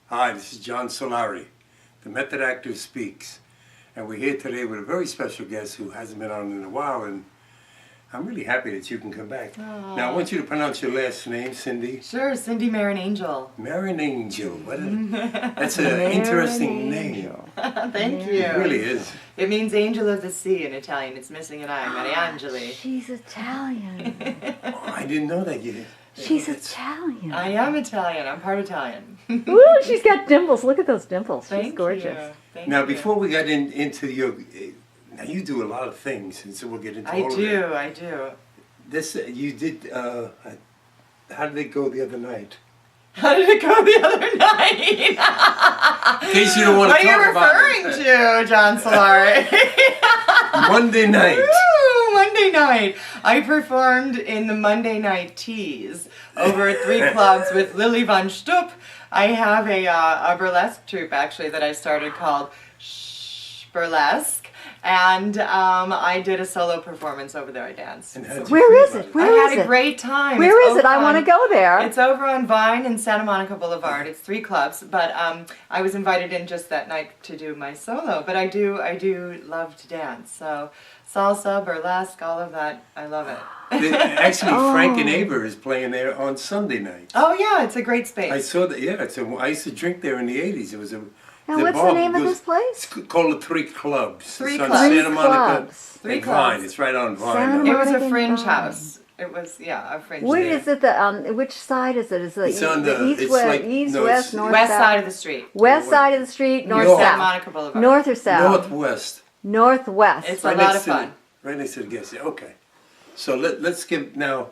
Hi, this is John Solari, the Method Actor Speaks. And we're here today with a very special guest who hasn't been on in a while, and I'm really happy that you can come back. Aww. Now, I want you to pronounce your last name, Cindy. Sure, Cindy Marinangel. Marinangel. That's an interesting name. Thank you. It really is. It means angel of the sea in Italian. It's missing an I, Mariangeli. She's Italian. Oh, I didn't know that yet. She's Italian. I am Italian. I'm part Italian. Ooh, she's got dimples. Look at those dimples. She's gorgeous. Thank Now, you. before we got into your... Now, you do a lot of things, and so we'll get into all of it. I do. This, you did, how did it go the other night? How did it go the other night? In case you don't want to talk about it. What are you referring to, John Solari? Monday night. Woo, Monday night. I performed in the Monday Night Teas over at 3 clubs with Lily von Stupp. I have a burlesque troupe, actually, that I started called Burlesque. And I did a solo performance over there. I danced. Where is it? I had a great time. Where is it? I want to go there. It's over on Vine and Santa Monica Boulevard. It's 3 clubs, but I was invited in just that night to do my solo. But I do love to dance. So salsa, burlesque, all of that. I love it. Actually, Frank and Aber is playing there on Sunday night. Oh yeah, it's a great space. I saw that. Yeah, I used to drink there in the '80s. It was a. Now, what's the name of this place? It's called the 3 Clubs. 3 it's on clubs. Santa Monica 3 and clubs. Vine. It's right on Vine. Santa It was a Monica fringe Vine. house. It was, yeah, a fringe. Where there. is it? Which side is it? Is it It's on the east, it's west, like, east, no, west, it's north, West south? side of the street. West side of the street, north, North. Santa south. Monica Boulevard. North or south? Northwest. Northwest. It's a lot of fun. Right next to the gas station. Okay. So let's give now.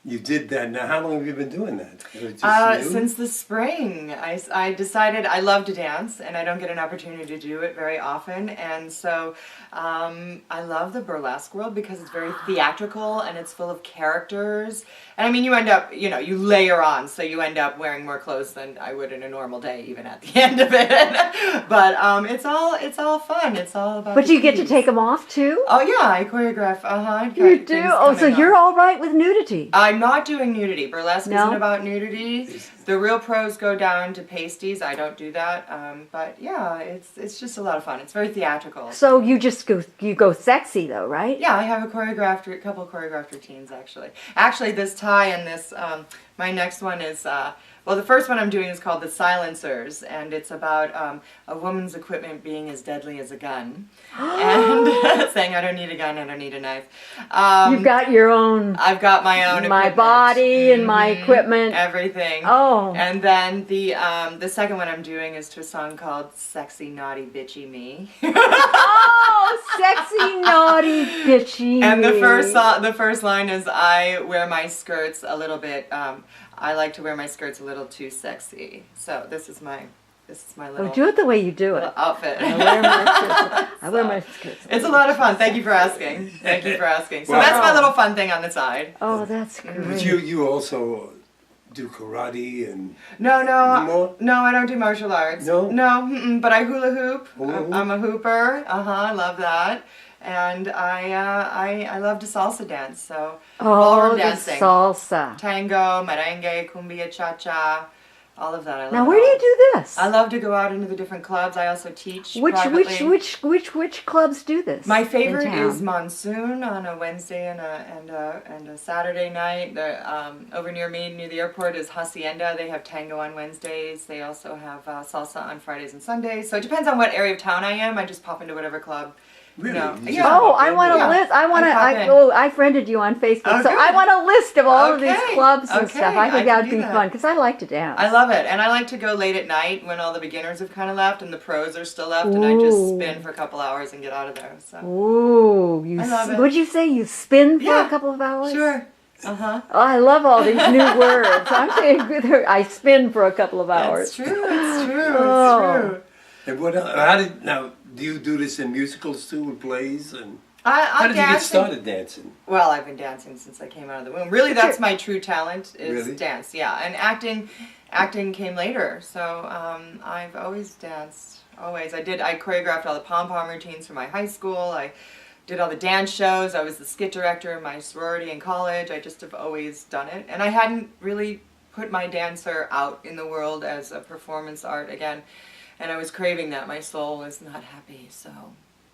You did that. Now, how long have you been doing that? Just new? Since the spring. I decided I love to dance, and I don't get an opportunity to do it very often. And so I love the burlesque world because it's very theatrical and it's full of characters. And I mean, you end up, you layer on, so you end up wearing more clothes than I would in a normal day, even at the end of it. But it's all fun. It's all about. But the you get to piece. take them off too? Oh yeah, I choreograph. You do? Oh, so you're all right with nudity? I'm not doing nudity. Burlesque No? isn't about nudity. The real pros go down to pasties. I don't do that. But yeah, it's just a lot of fun. It's very theatrical. So you just go sexy though, right? Yeah, I have a couple choreographed routines actually. Actually, this tie and this, my next one is, well, the first one I'm doing is called The Silencers, and it's about a woman's equipment being as deadly as a gun. And saying, I don't need a gun, I don't need a knife. You've got your own. I've got my own My equipment. body and my equipment. Everything. Oh. And then the second one I'm doing is to a song called Sexy Naughty Bitchy Me. Oh, sexy, naughty, bitchy. And the first line is, I wear my skirts a little bit, I like to wear my skirts a little too sexy. So this is my little, do it the way you do it. little outfit. I wear my skirts. It's a lot of fun. Thank you for asking. Thank you for asking. So Wow. that's my little fun thing on the side. Oh, that's great. But you also do karate and No, more? no, I don't do martial arts. No? No, but I hula hoop. Hula hoop? I'm a hooper. I love that. And I love to salsa dance. So Oh, ballroom the dancing, salsa. tango, merengue, cumbia, cha-cha, all of that. I love Now, it where do all. you do this? I love to go out into the different clubs. I also teach Which privately. clubs do this? My in favorite town? is Monsoon on a Wednesday and a Saturday night. Over near me, near the airport, is Hacienda. They have tango on Wednesdays. They also have salsa on Fridays and Sundays. So it depends on what area of town I am. I just pop into whatever club. really. Yeah. Oh, I want a Yeah. list. I pop in. I friended you on Facebook, Oh, so good. I want a list of all of these Okay. clubs and Okay, stuff. I think I that can would do be that. fun because I like to dance. I love it, and I like to go late at night when all the beginners have kind of left and the pros are still left, and I just Ooh. spin for a couple hours and get out of there. So Ooh, I love it. Would you say you spin for Yeah. a couple of hours? sure. Oh, I love all these new words. I'm saying I spin for a couple of hours. It's true. It's true. Oh. It's true. And what? How did now? Do you do this in musicals too, with plays? And how I'm did you get dancing. started dancing? Well, I've been dancing since I came out of the womb. Really, that's my true talent is Really? dance. Yeah, and acting came later. So I've always danced. Always. I choreographed all the pom-pom routines for my high school. I did all the dance shows. I was the skit director in my sorority in college. I just have always done it. And I hadn't really put my dancer out in the world as a performance art again. And I was craving that. My soul was not happy, so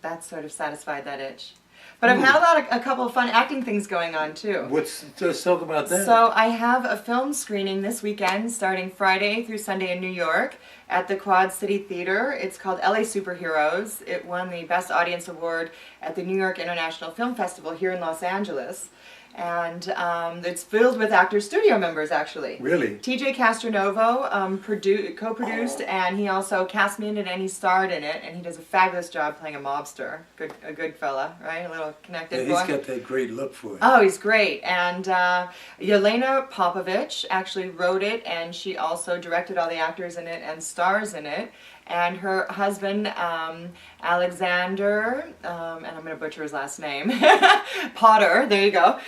that sort of satisfied that itch. But I've had a couple of fun acting things going on too. Just talk about that. So I have a film screening this weekend, starting Friday through Sunday in New York at the Quad City Theater. It's called LA Superheroes. It won the Best Audience Award at the New York International Film Festival here in Los Angeles. And it's filled with actor studio members, actually. Really? TJ Castronovo co-produced, and he also cast me in it, and he starred in it, and he does a fabulous job playing a mobster. A good fella, right? A little connected boy. He's got that great look for it. Oh, he's great. And Yelena Popovich actually wrote it, and she also directed all the actors in it and stars in it. And her husband, Alexander, and I'm going to butcher his last name, Potter, there you go.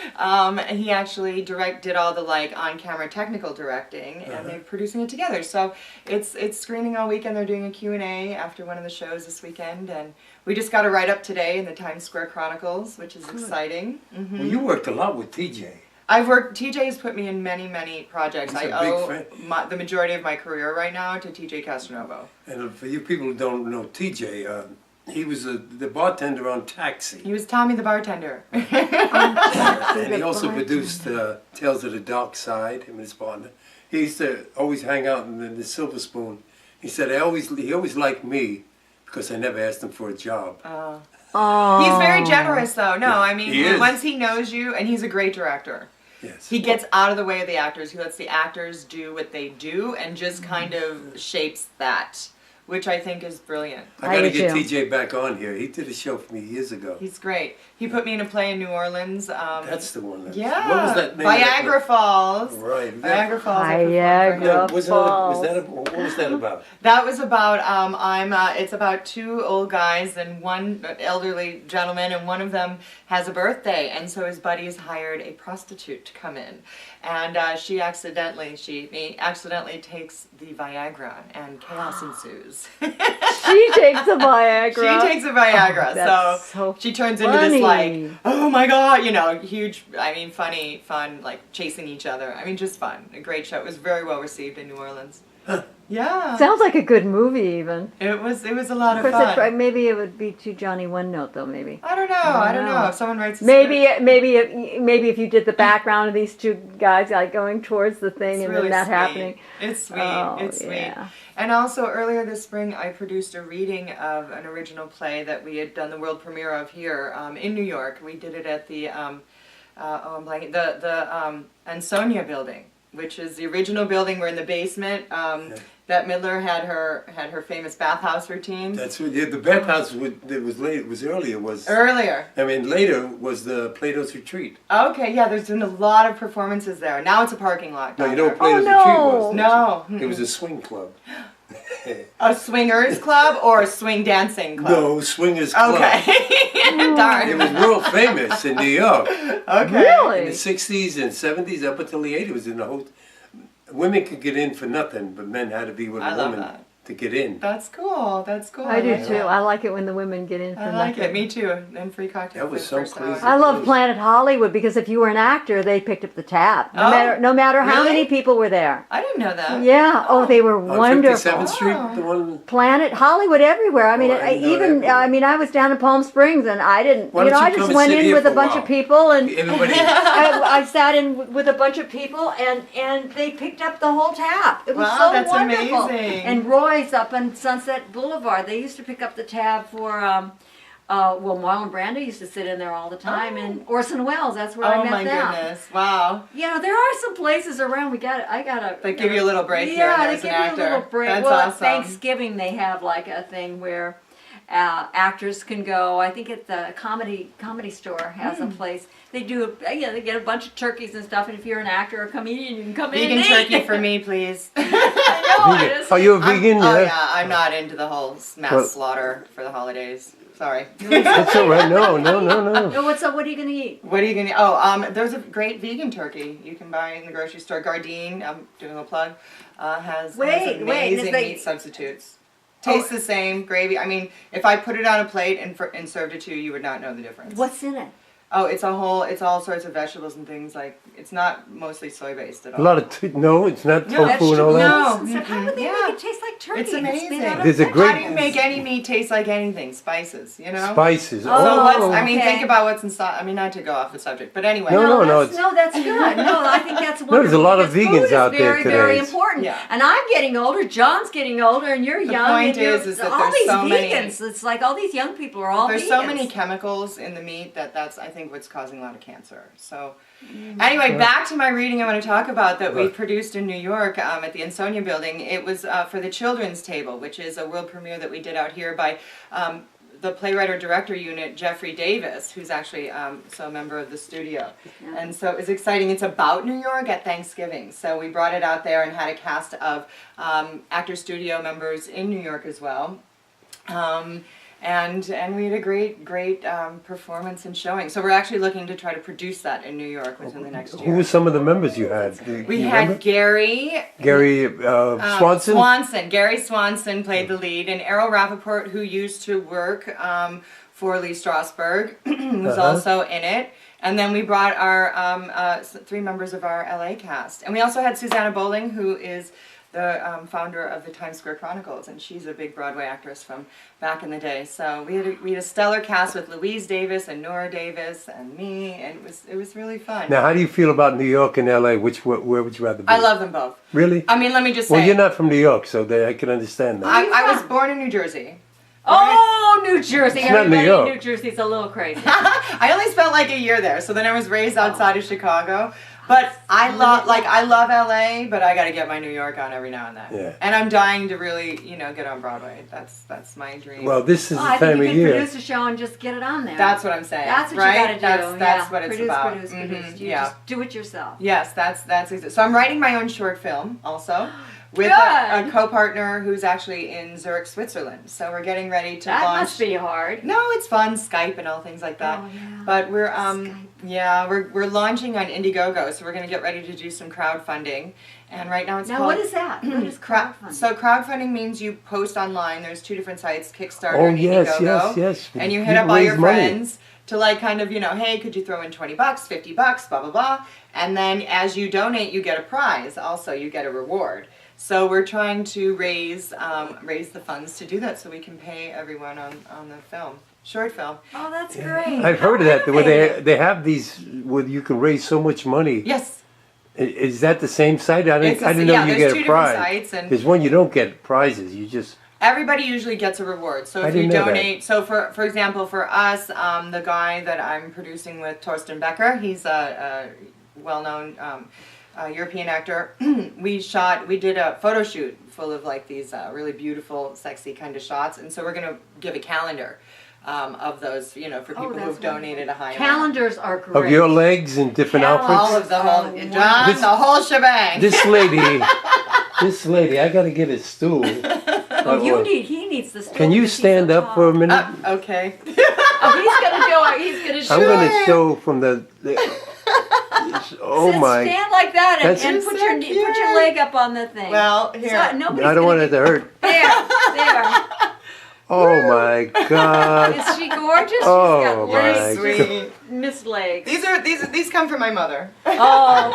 He actually did all the on-camera technical directing, and they're producing it together. So it's screening all weekend. They're doing a Q&A after one of the shows this weekend, and we just got a write-up today in the Times Square Chronicles, which is exciting. Mm-hmm. Well, you worked a lot with TJ. TJ has put me in many, many projects. He's I a owe big the majority of my career right now to TJ Castronovo. And for you people who don't know TJ, he was the bartender on Taxi. He was Tommy the bartender. And he also produced Tales of the Dark Side, him and his partner. He used to always hang out in the Silver Spoon. He said he always liked me because I never asked him for a job. He's very generous, though. No, Yeah, I mean, he is. once he knows you, and he's a great director. Yes. He gets out of the way of the actors. He lets the actors do what they do and just kind of shapes that, which I think is brilliant. I got to do get too. TJ back on here. He did a show for me years ago. He's great. He put me in a play in New Orleans. That's the one. Yeah. What was that name? of that Viagra Falls. play? Right. Viagra Falls. I performed Viagra for him. Yeah, Falls. what was that about? That was about it's about two old guys and one elderly gentleman, and one of them has a birthday, and so his buddies hired a prostitute to come in, and she accidentally takes the Viagra, and chaos ensues. She takes a Viagra. She takes a Viagra, That's so so she turns into funny. this oh my god, huge, funny, fun, chasing each other. Just fun. A great show. It was very well received in New Orleans. Yeah. Sounds like a good movie, even. It was a lot of Of course, fun. maybe it would be too Johnny One Note, though. Maybe. I don't know. If someone writes a Maybe script, if you did the background of these two guys going towards the thing it's and really then that sweet. happening. It's sweet. Oh, it's sweet. yeah. And also earlier this spring, I produced a reading of an original play that we had done the world premiere of here in New York. We did it at the Ansonia building, which is the original building. We're in the basement. That Midler had her famous bathhouse routine. That's what. Yeah, the bathhouse was earlier. Earlier. Later was the Plato's Retreat. Okay, yeah, there's been a lot of performances there. Now it's a parking lot. No, down you know there. what Plato's no. Retreat was? No. It was a swing club. A swingers club or a swing dancing club? No, swingers club. Okay. Darn. It was world famous in New York. Okay. Really? In the 60s and 70s, up until the 80s, it was in the whole... Women could get in for nothing, but men had to be with I a love woman that. to get in. That's cool. That's cool. I do like too. that. I like it when the women get in for I like nothing. it. Me too. And free cocktails. That was for the so first hour. crazy. I love Planet Hollywood because if you were an actor, they picked up the tab. Oh, No matter how really? many people were there. I didn't know that. Yeah. Oh, they were On wonderful. 57th Street, Wow. the one... Planet Hollywood everywhere. I mean, Oh, I didn't know that. I mean, I was down in Palm Springs and I didn't. Why don't I you come just and went sit in here with for a a bunch while? of people and. Everybody... I sat in with a bunch of people and they picked up the whole tab. It was Wow, so that's wonderful. amazing. And Roy's up on Sunset Boulevard. They used to pick up the tab for Marlon Brando used to sit in there all the time, and Orson Welles. That's where I Oh met my them. goodness. Wow. There are some places around. I gotta. They give you a little break here Yeah, and they as give an you actor. a little break. That's Well, at awesome. Thanksgiving they have like a thing where actors can go. I think at the comedy store has Hmm. a place. They do. They get a bunch of turkeys and stuff. And if you're an actor or a comedian, you can come in Vegan and turkey eat. for me, please. Are you a vegan? I'm not into the whole mass Well- slaughter for the holidays. Sorry. That's all right. No. No, what are you gonna eat? What are you gonna? Oh, there's a great vegan turkey you can buy in the grocery store. Gardein, I'm doing a plug, has Wait, amazing is they- meat substitutes. Tastes the same, gravy. I mean, if I put it on a plate and served it to you, you would not know the difference. What's in it? Oh, it's all sorts of vegetables and things like, it's not mostly soy based at all. A lot of no, it's not No, tofu and all that. no. So how would they Yeah. make it taste like turkey? It's amazing. made out of There's a vegetables. great- How do you make any meat taste like anything? Spices, you know? Spices. Oh, So what's, I mean, okay. think about what's inside. I mean, not to go off the subject, but anyway. No, that's, it's- no, that's good. No, I think that's wonderful. there's a lot of because vegans food out is there very, today. very important. Yeah. And I'm getting older. John's getting older, and you're The young. point and you're, is that all there's these so many- vegans. It's like all these young people are all There's vegans. so many chemicals in the meat that's, I think, what's causing a lot of cancer. So, anyway, back to my reading I want to talk about that we produced in New York at the Ansonia Building. It was for the Children's Table, which is a world premiere that we did out here by the playwright-director unit, Jeffrey Davis, who's actually a member of the studio. Yeah. And so it was exciting. It's about New York at Thanksgiving. So we brought it out there and had a cast of actor studio members in New York as well. And we had a great performance and showing. So we're actually looking to try to produce that in New York within the next Who year. were some of the members you had? We You had remember? Gary Swanson. Gary Swanson played the lead, and Errol Rappaport, who used to work for Lee Strasberg, was also in it. And then we brought our 3 members of our LA cast. And we also had Susanna Bowling, who is the founder of the Times Square Chronicles, and she's a big Broadway actress from back in the day. So we had a stellar cast with Louise Davis and Nora Davis and me, and it was really fun. Now, how do you feel about New York and LA? Where would you rather be? I love them both. Really? I mean, let me just say. Well, you're not from New York, so I can understand that. I was born in New Jersey. Oh, New Jersey. It's not New Everybody York. in New Jersey's a little crazy. I only spent like a year there, so then I was raised outside of Chicago. But I love LA, but I got to get my New York on every now and then. Yeah. And I'm dying to really, get on Broadway. That's my dream. Well, this is the I time think you of could year. produce a show and just get it on there. That's what I'm saying. That's what right? you got to do. That's what it's produce, about. Produce. You Yeah. just do it yourself. Yes, that's so I'm writing my own short film also. With Good. a co-partner who's actually in Zurich, Switzerland. So we're getting ready to That launch. must be hard. No, it's fun, Skype and all things like that. Oh, yeah. But we're Skype. we're launching on Indiegogo, so we're going to get ready to do some crowdfunding. And right now it's Now, called what is that? What is crowdfunding? So crowdfunding means you post online. There's 2 different sites, Kickstarter Oh, and yes, Indiegogo. yes. And you You hit up all raise your money. friends to like kind of, hey, could you throw in $20, $50, blah, blah, blah. And then as you donate, you get a prize. Also, you get a reward. So we're trying to raise the funds to do that so we can pay everyone on the film, short film. Oh, that's great. I've heard of that, where innovative. they have these where you can raise so much money. Yes. Is that the same site? I It's didn't know you there's get 2 a prize. different sites, and There's one you don't get prizes. You just everybody usually gets a reward. So I if you didn't know that. donate, so for example, for us, the guy that I'm producing with, Torsten Becker, he's a well-known European actor. we did a photo shoot full of like these really beautiful, sexy kind of shots, and so we're gonna give a calendar of those, for people that's who've donated a high amount. Calendars are great. of your legs in different Calendars. All outfits. of the whole, Oh, John, This- the whole shebang. This lady, I got to get a stool. Oh, he needs the stool. Can you because he's stand so up for a tall. minute? Okay. Oh, he's gonna do it. He's gonna show I'm going it. to show from the oh my! Stand like that and, That's- and put your leg up on the thing. Well, here. So, nobody's I don't want gonna it to hurt. There. Oh my God! Is she gorgeous? Oh, She's got my legs. Sweet. Miss Legs. These come from my mother. Oh,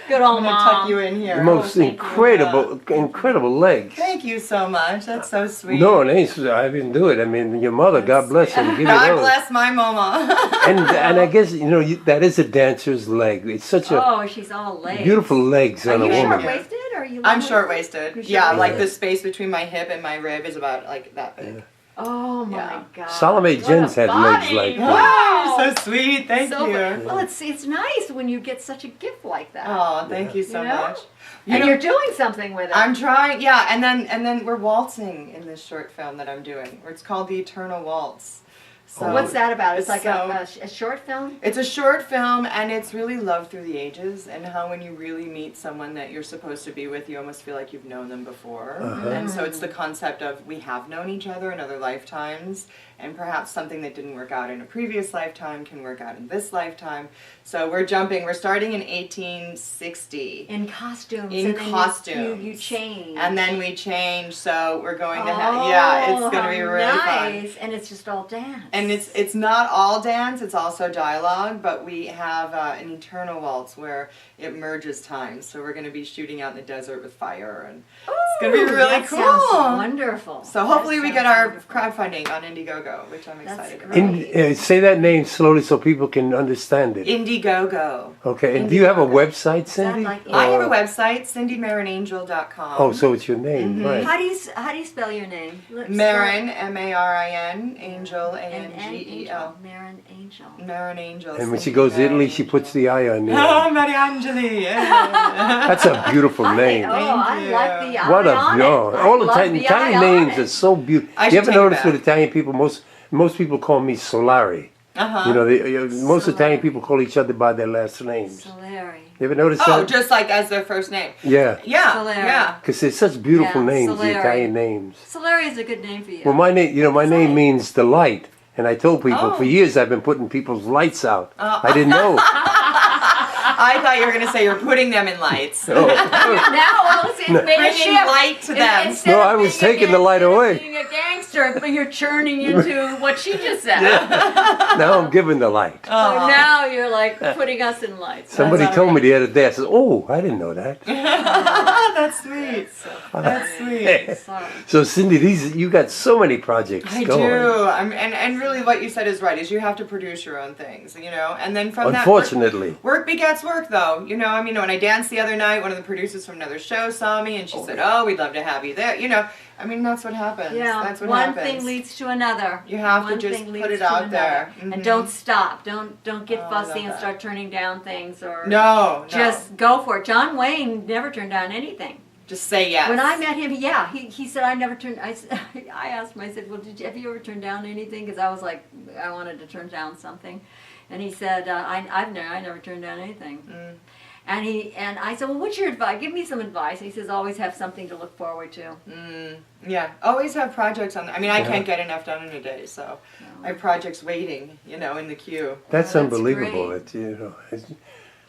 good old I'm gonna mom. tuck you in here. The most thank you. incredible legs. Thank you so much. That's so sweet. No, it ain't. I didn't do it. I mean, your mother, God bless her, give you God those. bless my mama. And I guess that is a dancer's leg. It's such a Oh, she's all legs. beautiful legs Are on a you woman. short-waisted or are you I'm long-waisted? short-waisted. You're Yeah, like short-waisted. the space between my hip and my rib is about like that big. Oh my Yeah. God. Salome What a Jens had legs body. like that. Wow. So sweet. Thank So- you. Well, it's nice when you get such a gift like that. Oh, thank you so You know? much. And you're doing something with it. I'm trying, yeah, and then we're waltzing in this short film that I'm doing. It's called The Eternal Waltz. So What's that about? It's like so- a short film? It's a short film, and it's really love through the ages, and how when you really meet someone that you're supposed to be with, you almost feel like you've known them before. Uh-huh. And so it's the concept of we have known each other in other lifetimes, and perhaps something that didn't work out in a previous lifetime can work out in this lifetime. So we're starting in 1860. In costumes. In and then costumes. You change. And then we change, so we're going to have, yeah, it's going to be really fun. nice. And it's just all dance. And it's not all dance, it's also dialogue, but we have an eternal waltz where it merges time. So we're going to be shooting out in the desert with fire, and it's going to be really that cool. Sounds wonderful. So hopefully we get our wonderful. crowdfunding on Indiegogo, which I'm excited about. great. Say that name slowly so people can understand it. Indiegogo. Okay, and do you have a website, Cindy? like- I have a Or- website, CindyMarinangel.com. Oh, so it's your name, right? How do you spell your name? Marin, M-A-R-I-N, Angel, A-N-G-E-L. Marin Angel. Marinangel. And when she goes to Italy, she puts the I on there. Oh, Mariangeli. Yeah. That's a beautiful name. I you. like the eye What a on no! it. All the I love Italian, the Italian eye on names it. are so beautiful. I You should ever take it notice back. with Italian people, most people call me Solari. Uh-huh. You know, most Solari. Italian people call each other by their last names. Solari. You ever notice Oh, that? just like as their first name. Yeah, Yeah, Solari. yeah. because they're such beautiful Yeah, names, the Solari. Italian names. Solari is a good name for you. Well, my name, my name Right. means the light. And I told people Oh. for years I've been putting people's lights out. I didn't know. I thought you were going to say you're putting them in lights. Oh. Now it's made a Bringing shift. light to them. Instead No, of I was being a taking the light instead of away. Being a gangster, but you're churning into what she just said. Now I'm giving the light. So now you're like putting us in lights. Somebody That's told me alright. the other day. I said, "Oh, I didn't know that." That's sweet. That's sweet. Sorry. So Cindy, you got so many projects I going. do. And really what you said is right, is you have to produce your own things, and then from Unfortunately. that work begets work, though. I mean, when I danced the other night, one of the producers from another show saw me, and she said, "Oh, we'd love to have you there." I mean, that's what happens. Yeah, That's what one happens. thing leads to another. You have to One just thing put leads it to out there. another. Mhm. And don't stop. Don't get Oh, I fussy love and that. start turning down things or No. just go for it. John Wayne never turned down anything. Just say yes. When I met him, he said I never turned. I asked him. I said, "Well, have you ever turned down anything?" Because I was like, I wanted to turn down something, and he said, I never turned down anything." And I said, "Well, what's your advice? Give me some advice." He says, "Always have something to look forward to." Yeah, always have projects on. I mean, I can't get enough done in a day, so I have projects waiting, in the queue. That's Oh, that's unbelievable. great.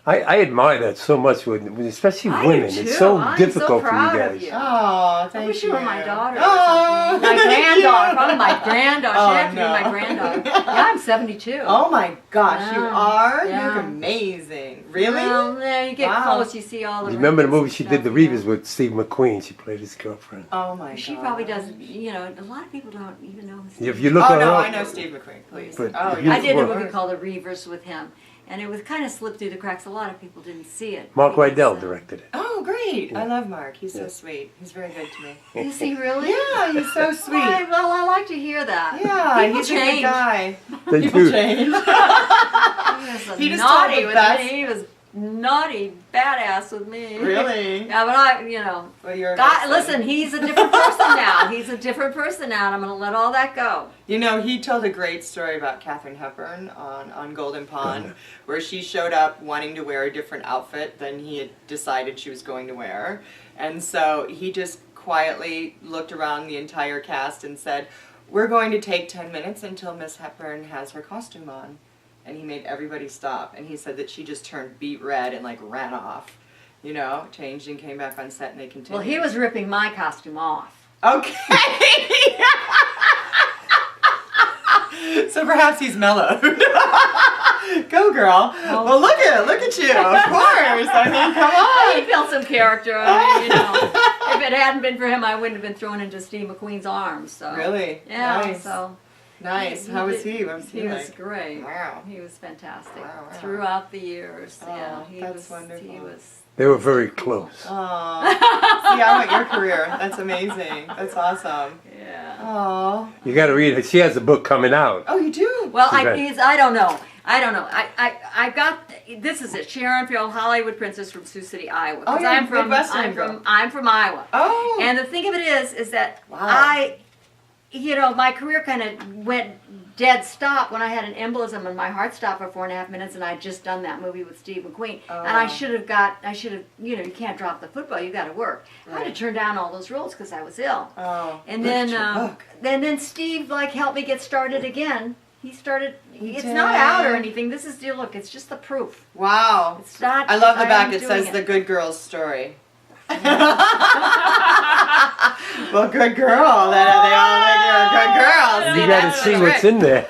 I admire that so much, especially I do women. too. It's so I'm difficult so proud for you of guys. you. Oh, thank you. I wish you were my daughter. Or Oh, something. My granddaughter. Probably my granddaughter. Oh, She'd have to no. be my granddaughter. Yeah, I'm 72. Oh my gosh, you Yeah, are? You yeah. look amazing. Really? Well, there you get Wow. close, you see all the. You remember the wrinkles movie and she stuff, did, The you know. Reavers, with Steve McQueen? She played his girlfriend. Oh my god. She probably does. A lot of people don't even know who Steve If you look Oh her no, up, I know Steve McQueen, please. But Oh, if you- I did a Well- movie called The Reavers with him, and it was kind of slipped through the cracks. A lot of people didn't see it. Mark because, Rydell directed it. Oh, great. I love Mark. He's so sweet. He's very good to me. Is he really? Yeah, he's so sweet. Well, I like to hear that. Yeah, People he's a change. good guy. They People do. change. He was He just naughty told the with best. me. He was naughty, badass with me. Really? Yeah, but Well, you're a God, good listen, son. he's a different person now. He's a different person now, and I'm going to let all that go. He told a great story about Katharine Hepburn on Golden Pond, where she showed up wanting to wear a different outfit than he had decided she was going to wear. And so he just quietly looked around the entire cast and said, "We're going to take 10 minutes until Miss Hepburn has her costume on." And he made everybody stop. And he said that she just turned beet red and ran off. Changed and came back on set and they continued. Well, he was ripping my costume off. Okay. So perhaps he's mellowed. Go, girl. Well, look at you. Of course. I mean, come He on. built some character. I mean, if it hadn't been for him, I wouldn't have been thrown into Steve McQueen's arms. So. Really? Yeah. Nice. So. Nice. How was he? What was he He like? was great. Wow. He was fantastic Wow. throughout the years. Oh, Yeah, he that's was. wonderful. He was. They were very close. Aw. See, I want your career. That's amazing. That's awesome. Yeah. Aw. You got to read it. She has a book coming out. Oh, you do? Well, I Right. don't know. I got this is it. Sharon Farrell, Hollywood Princess from Sioux City, Iowa. 'Cause Oh, you're a Midwestern I'm from Iowa. Oh. And the thing of it is that Wow. my career kind of went dead stop when I had an embolism and my heart stopped for 4.5 minutes, and I'd just done that movie with Steve McQueen. And I should have, you can't drop the football, you got to work. I had to turn down all those roles because I was ill. Oh. And Look then, at your book. then Steve helped me get started again. He started. It's did. not out or anything. This is look. It's just the proof. Wow. It's not. I love the I'm back. It doing says it. the good girl's story. Well, good girl. They all think you're a good girl. You got to that's see the what's trick. in there.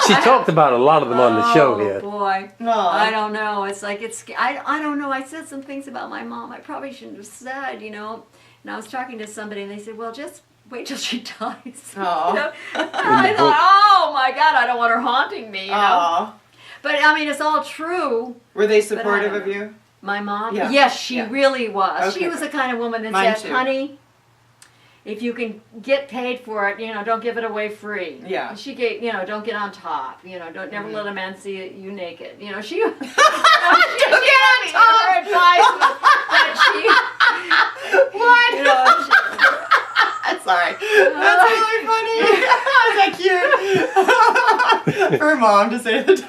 She talked about a lot of them on the show here. Oh boy, Aw. I don't know. It's like I don't know. I said some things about my mom I probably shouldn't have said, you know. And I was talking to somebody, and they said, "Well, just wait till she dies." Aw. You know? And I thought, "Oh my God, I don't want her haunting me." You know. Aw. But I mean, it's all true. Were they But I supportive don't of know. you? My mom? Yeah. Yes, she Yeah. really was. Okay. She was the kind of woman that Mine said, too. "Honey, if you can get paid for it, you know, don't give it away free." Yeah. She gave, you know, don't get on top. You know, don't never let a man see you naked. You know, she. Don't get on top. Her advice was that she. What? You know, she, Sorry. That's really funny. Is that cute? For mom to say the dog.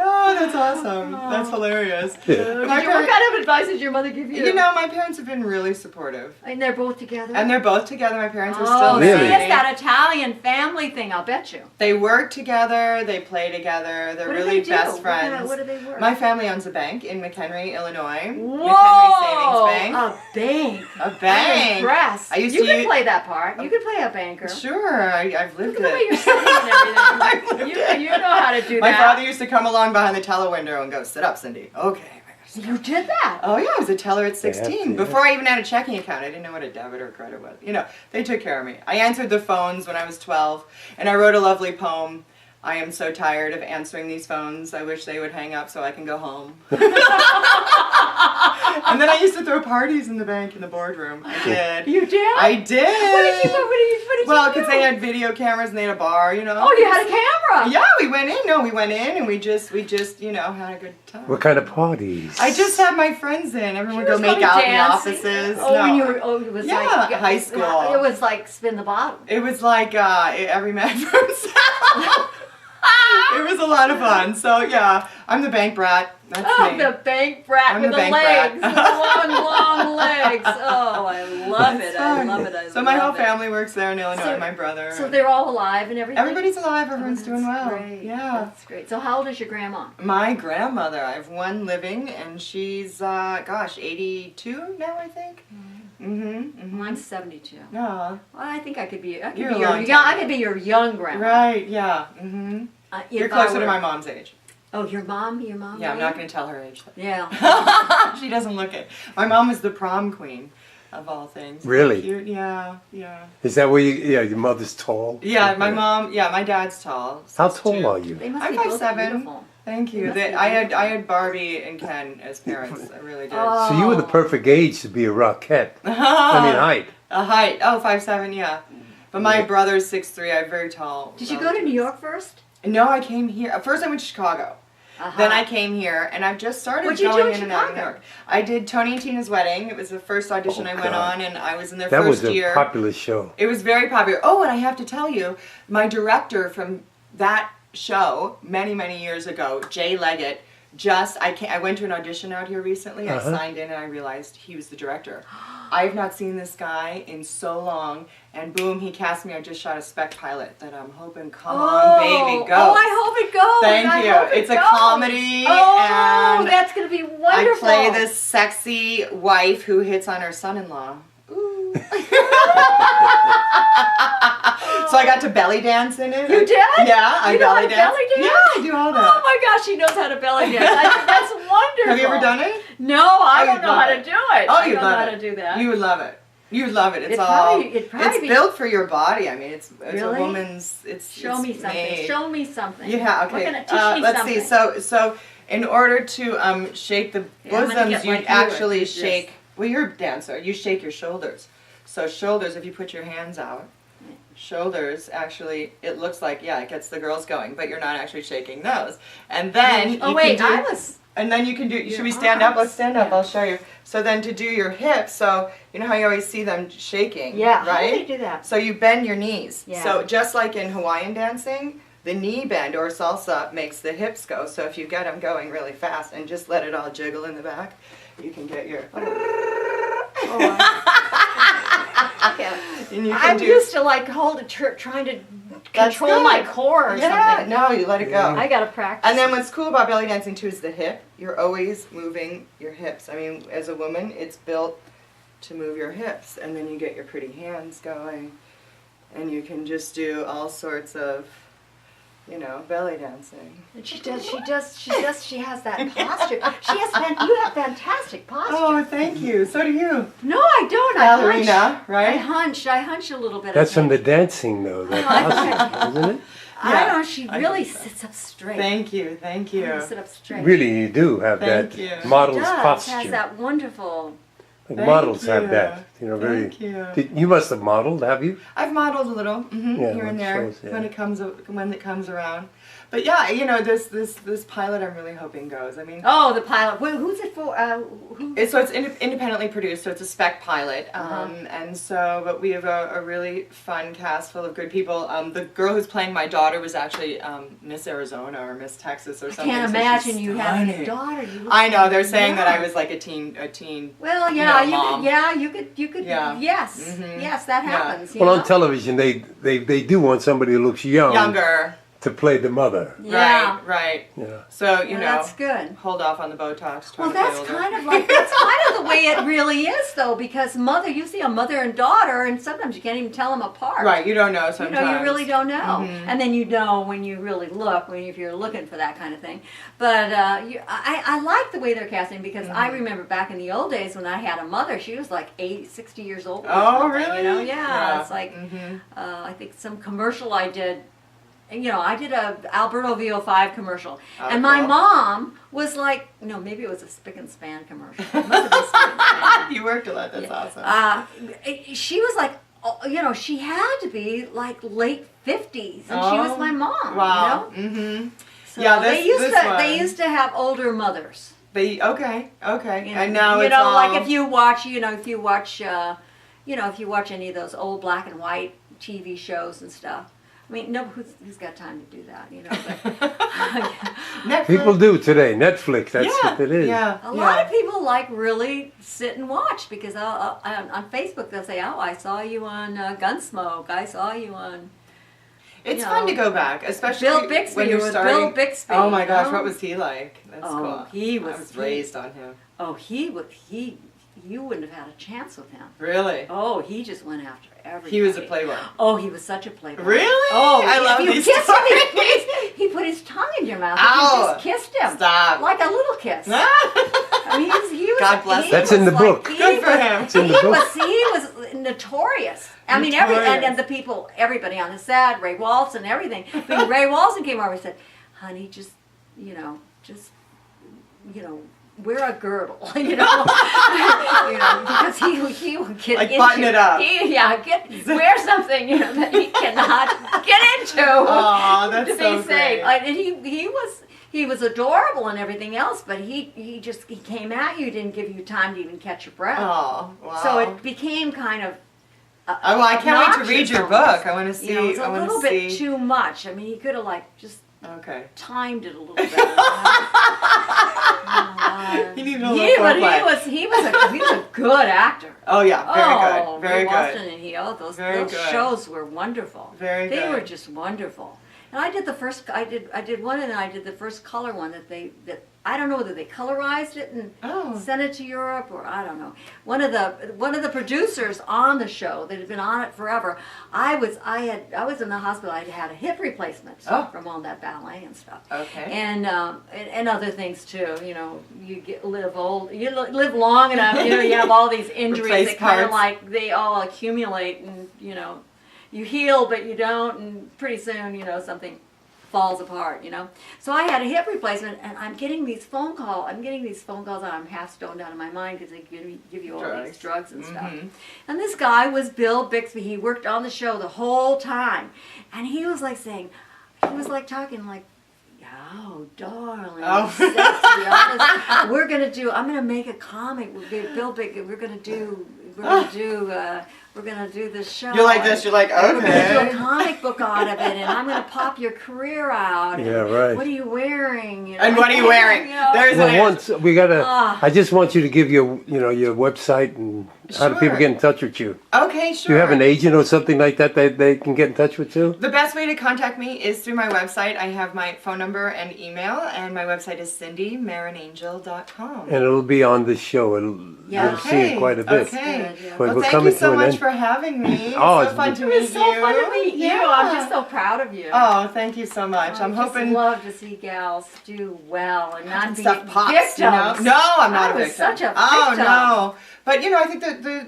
Oh, that's awesome. That's hilarious. My what parents, kind of advice did your mother give you? you know, my parents have been really supportive. And they're both together. And they're both together. My parents are oh, still see, Really? it's that Italian family thing. I'll bet you. They work together. They play together. They're What do really they do? best friends. What do they work? My family owns a bank in McHenry, Illinois. Whoa! McHenry Savings Bank. A bank. A I'm bank. impressed. I used you to could use- play that part. You could play a banker. Sure, I've lived Look at the way it. you're sitting and everything. You know how to do My that. father used to come along behind the teller window and go, "Sit up, Cindy." Okay. You did that. Oh yeah, I was a teller at 16. Yeah. Before I even had a checking account, I didn't know what a debit or credit was. You know, they took care of me. I answered the phones when I was 12, and I wrote a lovely poem. I am so tired of answering these phones. I wish they would hang up so I can go home. And then I used to throw parties in the bank in the boardroom. I did. You did? I did. What did you Well, do? because they had video cameras and they had a bar, you know. Oh, you had a camera. Yeah, we went in. No, we went in and we just, you know, had a good time. What kind of parties? I just had my friends in. Everyone would She go was make probably out dancing. in the offices. Oh, No. when you were, it was Yeah, like high school. It was like spin the bottom. It was like every man for himself. It was a lot of fun. So yeah, I'm the bank brat. That's Oh, me. the bank brat I'm with the the bank legs, brat. the long legs. Oh, I love That's it. I fun. love it. I So my love whole it. family works there in Illinois. So- My brother. So they're all alive and everything? Everybody's alive. Oh, Everyone's doing that's well. Great. Yeah. That's great. So how old is your grandma? My grandmother. I have one living, and she's 82 now, I think. Mm-hmm. Mine's 72. No. Well, I think I could be. I could You're be a your long young. time I could be your young grandma. Right. Yeah. Mm-hmm. You're If I closer to were- my mom's age. Oh, your mom. Your mom. Yeah, I'm not going to tell her age. Yeah. She doesn't look it. My mom was the prom queen, of all things. Really? Cute. Yeah, yeah. Is that where your mother's tall? Yeah, my mom. Yeah, my dad's tall. How tall 6'2". are you? They must I'm be both 5'7". beautiful. Thank you. Must They, be I beautiful. had Barbie and Ken as parents. I really did. Oh. So you were the perfect age to be a Rockette. I mean, height. A height. Oh, 5'7", yeah. But my brother's 6'3". I'm very tall. Did you go to New York first? No, I came here. First I went to Chicago. Uh-huh. Then I came here, and I've just started What'd you do going in in and out of New Chicago? York. I did Tony and Tina's wedding. It was the first audition Oh, I went God. on, and I was in their That first was a year. popular show. It was very popular. Oh, and I have to tell you, my director from that show many, many years ago, Jay Leggett, I went to an audition out here recently. I signed in and I realized he was the director. I have not seen this guy in so long, and boom, he cast me. I just shot a spec pilot that I'm hoping, come on, baby, go. Oh, I hope it goes. Thank I you. hope it It's a goes. comedy, Oh, and that's going to be I wonderful. play this sexy wife who hits on her son-in-law. Ooh. So I got to belly dance in it. You did? Yeah, I You know how belly to dance. belly dance? Yeah, I do all that. Oh my gosh, she knows how to belly dance. I think that's wonderful. Have you ever done it? No, I Oh, don't you'd know love how to it. do it. Oh, I you'd don't know love how it. to do that. You would love it. You would love it. It's It'd all. probably be- built for your body. I mean, it's Really? a woman's. Show it's me something. made. Show me something. Yeah. Okay. We're gonna teach me let's something. see. So in order to shake the Yeah, I'm gonna bosoms, get you like you actually and do this. shake. Well, you're a dancer. You shake your shoulders. So shoulders, if you put your hands out, shoulders actually, it looks like, yeah, it gets the girls going, but you're not actually shaking those. And then Oh you wait, can do, I was. and then you can do, Your should we stand up? Let's arms. stand up, Yeah. I'll show you. So then to do your hips, so you know how you always see them shaking, Yeah. right? How do they do that? So you bend your knees. Yeah. So just like in Hawaiian dancing, the knee bend or salsa makes the hips go. So if you get them going really fast and just let it all jiggle in the back, you can get your... And you can I'm do... used to like trying to That's control my good. core or Yeah, something. no, you let it go. I gotta practice. And then what's cool about belly dancing too is the hip. You're always moving your hips. I mean, as a woman, it's built to move your hips. And then you get your pretty hands going. And you can just do all sorts of belly dancing. And she has that posture. You have fantastic posture. Oh, thank you. So do you. No, I don't. Ballerina, I right? hunch a little bit. That's I from the think. dancing, though, that posture, isn't it? I Yeah, don't know. She I really think so. sits up straight. Thank you. Thank you. Really sit up straight. Really, you do have Thank that you. model's She does. posture. Has that wonderful. Like Thank models have you. that. Very. Thank you. You must have modeled, have you? I've modeled a little, Yeah, here and it there shows, yeah. when it comes around. But yeah, this pilot I'm really hoping goes. I mean, Oh, the pilot. Wait, who's it for? Who? it's independently produced, so it's a spec pilot. But we have a really fun cast full of good people. The girl who's playing my daughter was actually Miss Arizona or Miss Texas or I something. can't so imagine she's you having a stunning. daughter. You I know they're saying that I young. was like a teen. Well, yeah, mom. you could. Yeah. Yes, yes, that happens. you Well, know? on television, they do want somebody who looks young Younger. to play the mother. Yeah. Right. Yeah. So Well, that's good. hold off on the Botox. Well, trying to that's play older. that's kind of the way it really is, though, because you see a mother and daughter, and sometimes you can't even tell them apart. Right, you don't know sometimes. You really don't know, and then you know when you really look, if you're looking for that kind of thing. But I like the way they're casting because I remember back in the old days when I had a mother, she was like 60 years old. Or Oh, something, really? Yeah, it's like I think some commercial I did. I did a Alberto VO5 commercial, and my cool. mom was like, maybe it was a Spick and Span commercial. It must have been Spick and Span. You worked a lot, that's awesome. She was like, she had to be like late 50s, and she was my mom. Wow. So Yeah, they used to have older mothers. Okay. You know, And now it's all... like if you watch any of those old black and white TV shows and stuff. I mean, who's got time to do that, But, Netflix. People do today. Netflix, that's what it is. Yeah. a lot of people like really sit and watch because on Facebook they'll say, "Oh, I saw you on Gunsmoke. I saw you on." It's fun to go back, especially Bill Bixby. when you're was starting. Bill Bixby. Oh my gosh, you know? what was he like? That's cool. He I was- was raised on him. Oh, you wouldn't have had a chance with him. Really? Oh, he just went after everybody. He was a playboy. Oh, he was such a playboy. Really? Oh, I love if you these kissed him, stories. he put his tongue in your mouth. Ow. You just kissed him. Stop. Like a little kiss. I mean, he was. God bless him. That's in the book. Good for him. It's in the book. He was notorious. I mean, and the people, everybody on the set, Ray Walston, everything. But Ray Walston came over and said, "Honey, just wear a girdle, because he would get Like into, button it up. Wear something that he cannot get into Aw, that's to so be safe." great. And he was adorable and everything else, but he came at you, didn't give you time to even catch your breath. Oh, wow. So it became kind of. Well, I can't wait to read your obnoxious book. I want to see. It's a I want little to bit see. too much. I mean, he could have just Okay. timed it a little better. He needed a little foreplay. He was a good actor. Oh yeah, very good, very Ray good. Walston and those Very good. shows were wonderful. Very They good. were just wonderful. And I did the first. I did one, and then I did the first color one that I don't know whether they colorized it and sent it to Europe or I don't know. One of the producers on the show that had been on it forever. I was in the hospital. I had a hip replacement from all that ballet and stuff. Okay. And other things too. You live old. You live long enough. You have all these injuries Replace that kind of parts. like they all accumulate, and you heal, but you don't, and pretty soon, something falls apart, So I had a hip replacement, and I'm getting these phone calls, and I'm half stoned out of my mind because they give you all these drugs and stuff. And this guy was Bill Bixby. He worked on the show the whole time, and he was like talking like, "Oh, darling, sexy, all this. I'm gonna make a comic with Bill Bixby. We're gonna do this show. You're like this. You're like, We're going to do a okay. comic book out of it, and I'm going to pop your career out. And Yeah, right. What are you wearing? And what are you wearing? There's Well, an once we gotta. I just want you to give your website and How do people Sure. get in touch with you? Okay, sure. Do you have an agent or something like that they can get in touch with too? The best way to contact me is through my website. I have my phone number and email, and my website is Marinangel.life. And it'll be on this show. You'll see it quite a bit. Okay. Good, yeah. But Well, we're thank you coming so to an much end. for having me. Oh, It's it's so fun to It meet was so fun to meet you. I'm just Yeah. so proud of you. Oh, thank you so much. I'm I hoping just love to see gals do well and not be stuff pops. victims. You know? No, I'm not I a was victim. such a Oh victim. no. But I think that the